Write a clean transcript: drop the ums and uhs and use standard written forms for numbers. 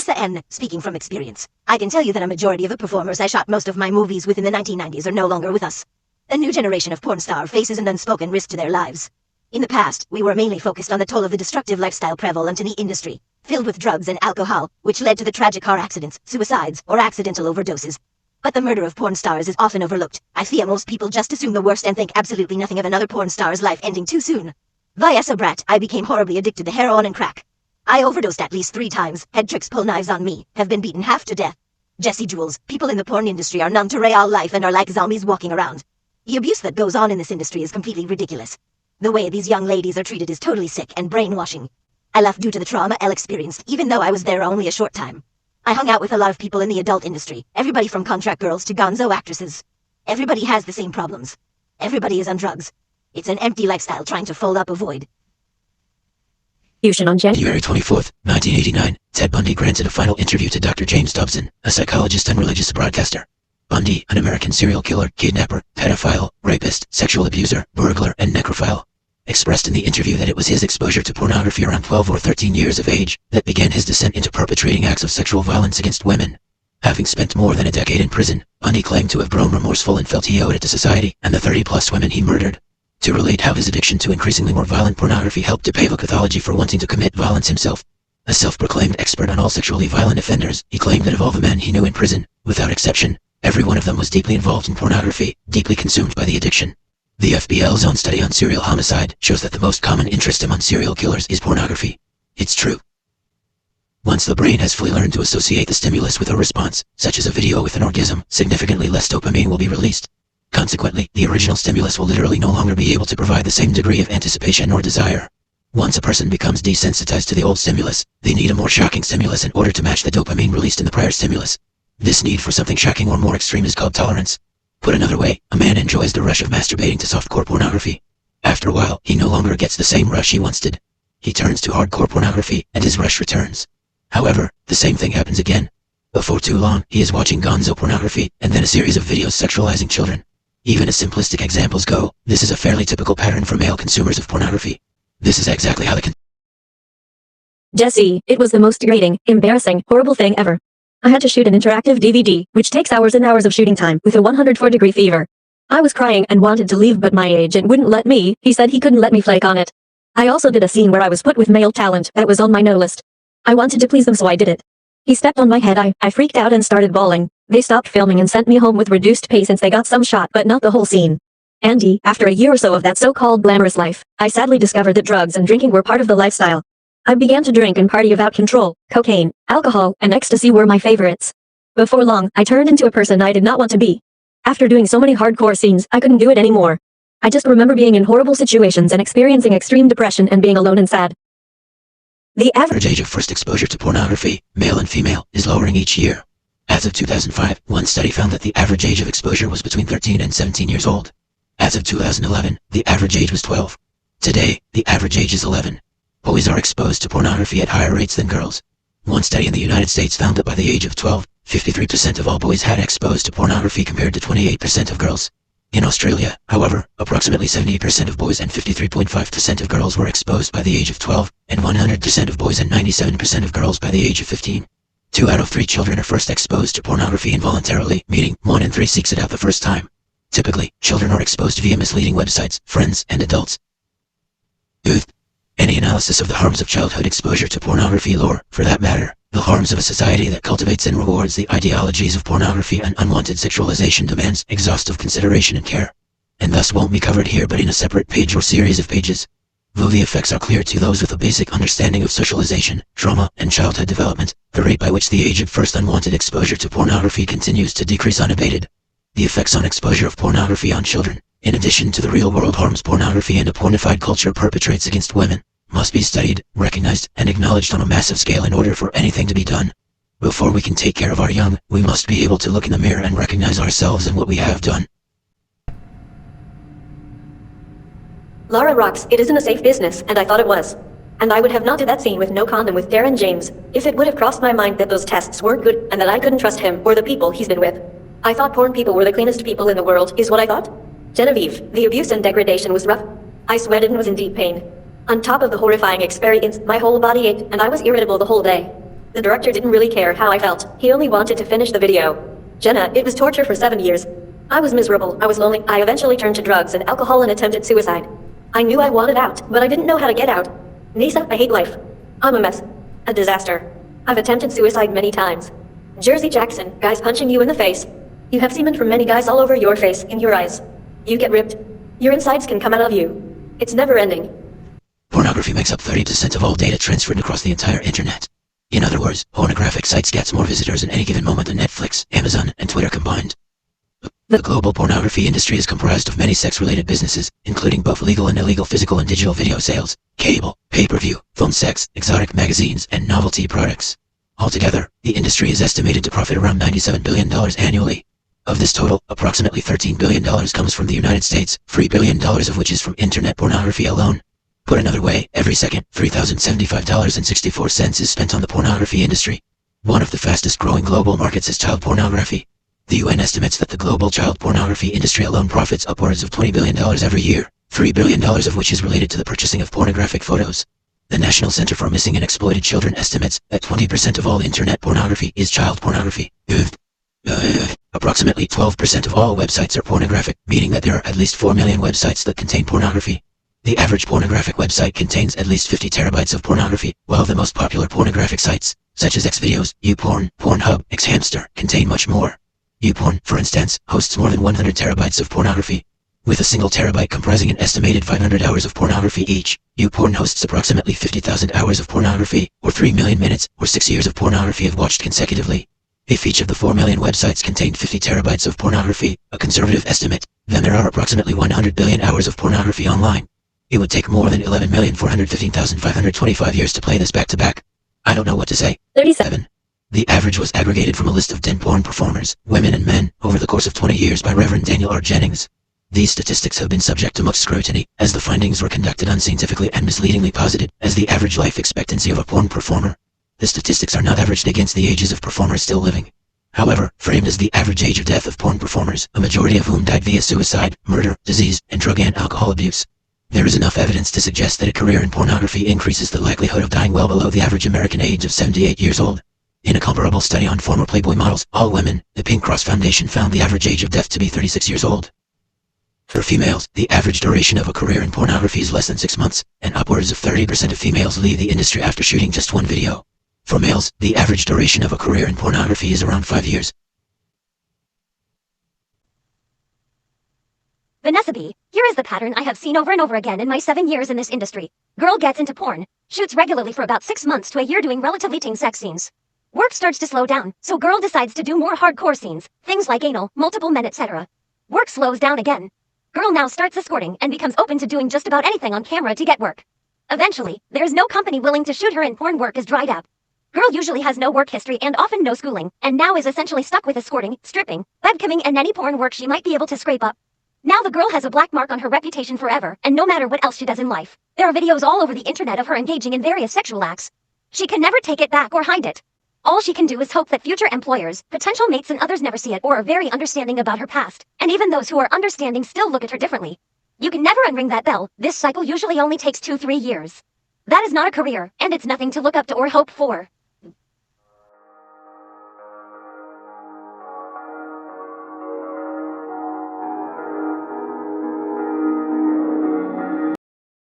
Lisa N, speaking from experience. I can tell you that a majority of the performers I shot most of my movies with in the 1990s are no longer with us. A new generation of porn star faces an unspoken risk to their lives. In the past, we were mainly focused on the toll of the destructive lifestyle prevalent in the industry, filled with drugs and alcohol, which led to the tragic car accidents, suicides, or accidental overdoses. But the murder of porn stars is often overlooked. I fear most people just assume the worst and think absolutely nothing of another porn star's life ending too soon. Via a brat, I became horribly addicted to heroin and crack. I overdosed at least 3 times, had tricks pull knives on me, have been beaten half to death. Jesse Jules, people in the porn industry are numb to real life and are like zombies walking around. The abuse that goes on in this industry is completely ridiculous. The way these young ladies are treated is totally sick and brainwashing. I left due to the trauma Elle experienced, even though I was there only a short time. I hung out with a lot of people in the adult industry, everybody from contract girls to gonzo actresses. Everybody has the same problems. Everybody is on drugs. It's an empty lifestyle trying to fill up a void. On January 24th, 1989, Ted Bundy granted a final interview to Dr. James Dobson, a psychologist and religious broadcaster. Bundy, an American serial killer, kidnapper, pedophile, rapist, sexual abuser, burglar, and necrophile, expressed in the interview that it was his exposure to pornography around 12 or 13 years of age that began his descent into perpetrating acts of sexual violence against women. Having spent more than a decade in prison, Bundy claimed to have grown remorseful and felt he owed it to society and the 30-plus women he murdered. To relate how his addiction to increasingly more violent pornography helped to pave a pathology for wanting to commit violence himself. A self-proclaimed expert on all sexually violent offenders, he claimed that of all the men he knew in prison, without exception, every one of them was deeply involved in pornography, deeply consumed by the addiction. The FBL's own study on serial homicide shows that the most common interest among serial killers is pornography. It's true. Once the brain has fully learned to associate the stimulus with a response, such as a video with an orgasm, significantly less dopamine will be released. Consequently, the original stimulus will literally no longer be able to provide the same degree of anticipation or desire. Once a person becomes desensitized to the old stimulus, they need a more shocking stimulus in order to match the dopamine released in the prior stimulus. This need for something shocking or more extreme is called tolerance. Put another way, a man enjoys the rush of masturbating to softcore pornography. After a while, he no longer gets the same rush he once did. He turns to hardcore pornography, and his rush returns. However, the same thing happens again. Before too long, he is watching gonzo pornography, and then a series of videos sexualizing children. Even as simplistic examples go, this is a fairly typical pattern for male consumers of pornography. This is exactly how Jesse, it was the most degrading, embarrassing, horrible thing ever. I had to shoot an interactive DVD, which takes hours and hours of shooting time, with a 104-degree fever. I was crying and wanted to leave, but my agent wouldn't let me. He said he couldn't let me flake on it. I also did a scene where I was put with male talent that was on my no list. I wanted to please them, so I did it. He stepped on my head. I freaked out and started bawling. They stopped filming and sent me home with reduced pay since they got some shot but not the whole scene. Andy, after a year or so of that so-called glamorous life, I sadly discovered that drugs and drinking were part of the lifestyle. I began to drink and party without control. Cocaine, alcohol, and ecstasy were my favorites. Before long, I turned into a person I did not want to be. After doing so many hardcore scenes, I couldn't do it anymore. I just remember being in horrible situations and experiencing extreme depression and being alone and sad. The average age of first exposure to pornography, male and female, is lowering each year. As of 2005, one study found that the average age of exposure was between 13 and 17 years old. As of 2011, the average age was 12. Today, the average age is 11. Boys are exposed to pornography at higher rates than girls. One study in the United States found that by the age of 12, 53% of all boys had exposed to pornography compared to 28% of girls. In Australia, however, approximately 78% of boys and 53.5% of girls were exposed by the age of 12, and 100% of boys and 97% of girls by the age of 15. 2 out of 3 children are first exposed to pornography involuntarily, meaning 1 in 3 seeks it out the first time. Typically, children are exposed via misleading websites, friends, and adults. Any analysis of the harms of childhood exposure to pornography, or, for that matter, the harms of a society that cultivates and rewards the ideologies of pornography and unwanted sexualization demands exhaustive consideration and care, and thus won't be covered here but in a separate page or series of pages. Though the effects are clear to those with a basic understanding of socialization, trauma, and childhood development, the rate by which the age of first unwanted exposure to pornography continues to decrease unabated. The effects on exposure of pornography on children, in addition to the real-world harms pornography and a pornified culture perpetrates against women, must be studied, recognized, and acknowledged on a massive scale in order for anything to be done. Before we can take care of our young, we must be able to look in the mirror and recognize ourselves and what we have done. Laura rocks. It isn't a safe business, and I thought it was. And I would have not did that scene with no condom with Darren James, if it would have crossed my mind that those tests weren't good and that I couldn't trust him or the people he's been with. I thought porn people were the cleanest people in the world, is what I thought. Genevieve, the abuse and degradation was rough. I sweated and was in deep pain. On top of the horrifying experience, my whole body ached and I was irritable the whole day. The director didn't really care how I felt. He only wanted to finish the video. Jenna, it was torture for 7 years. I was miserable, I was lonely, I eventually turned to drugs and alcohol and attempted suicide. I knew I wanted out, but I didn't know how to get out. Nisa, I hate life. I'm a mess. A disaster. I've attempted suicide many times. Jersey Jackson, guys punching you in the face. You have semen from many guys all over your face, in your eyes. You get ripped. Your insides can come out of you. It's never ending. Pornography makes up 30% of all data transferred across the entire internet. In other words, pornographic sites gets more visitors at any given moment than Netflix, Amazon, and Twitter combined. The global pornography industry is comprised of many sex-related businesses, including both legal and illegal physical and digital video sales, cable, pay-per-view, phone sex, exotic magazines, and novelty products. Altogether, the industry is estimated to profit around $97 billion annually. Of this total, approximately $13 billion comes from the United States, $3 billion of which is from internet pornography alone. Put another way, every second, $3,075.64 is spent on the pornography industry. One of the fastest growing global markets is child pornography. The UN estimates that the global child pornography industry alone profits upwards of $20 billion every year, $3 billion of which is related to the purchasing of pornographic photos. The National Center for Missing and Exploited Children estimates that 20% of all internet pornography is child pornography. Approximately 12% of all websites are pornographic, meaning that there are at least 4 million websites that contain pornography. The average pornographic website contains at least 50 terabytes of pornography, while the most popular pornographic sites, such as Xvideos, YouPorn, Pornhub, Xhamster, contain much more. YouPorn, for instance, hosts more than 100 terabytes of pornography. With a single terabyte comprising an estimated 500 hours of pornography each, YouPorn hosts approximately 50,000 hours of pornography, or 3 million minutes, or 6 years of pornography if watched consecutively. If each of the 4 million websites contained 50 terabytes of pornography, a conservative estimate, then there are approximately 100 billion hours of pornography online. It would take more than 11,415,525 years to play this back to back. I don't know what to say. 37. The average was aggregated from a list of 10 porn performers, women and men, over the course of 20 years by Reverend Daniel R. Jennings. These statistics have been subject to much scrutiny, as the findings were conducted unscientifically and misleadingly posited as the average life expectancy of a porn performer. The statistics are not averaged against the ages of performers still living. However, framed as the average age of death of porn performers, a majority of whom died via suicide, murder, disease, and drug and alcohol abuse, there is enough evidence to suggest that a career in pornography increases the likelihood of dying well below the average American age of 78 years old. In a comparable study on former Playboy models, all women, the Pink Cross Foundation found the average age of death to be 36 years old. For females, the average duration of a career in pornography is less than 6 months, and upwards of 30% of females leave the industry after shooting just one video. For males, the average duration of a career in pornography is around 5 years. Vanessa B., here is the pattern I have seen over and over again in my 7 years in this industry. Girl gets into porn, shoots regularly for about 6 months to a year doing relatively tame sex scenes. Work starts to slow down, so girl decides to do more hardcore scenes, things like anal, multiple men, etc. Work slows down again. Girl now starts escorting and becomes open to doing just about anything on camera to get work. Eventually, there's no company willing to shoot her and porn work is dried up. Girl usually has no work history and often no schooling, and now is essentially stuck with escorting, stripping, webcamming, and any porn work she might be able to scrape up. Now the girl has a black mark on her reputation forever, and no matter what else she does in life, there are videos all over the internet of her engaging in various sexual acts. She can never take it back or hide it. All she can do is hope that future employers, potential mates, and others never see it or are very understanding about her past, and even those who are understanding still look at her differently. You can never unring that bell. This cycle usually only takes 2-3 years. That is not a career, and it's nothing to look up to or hope for.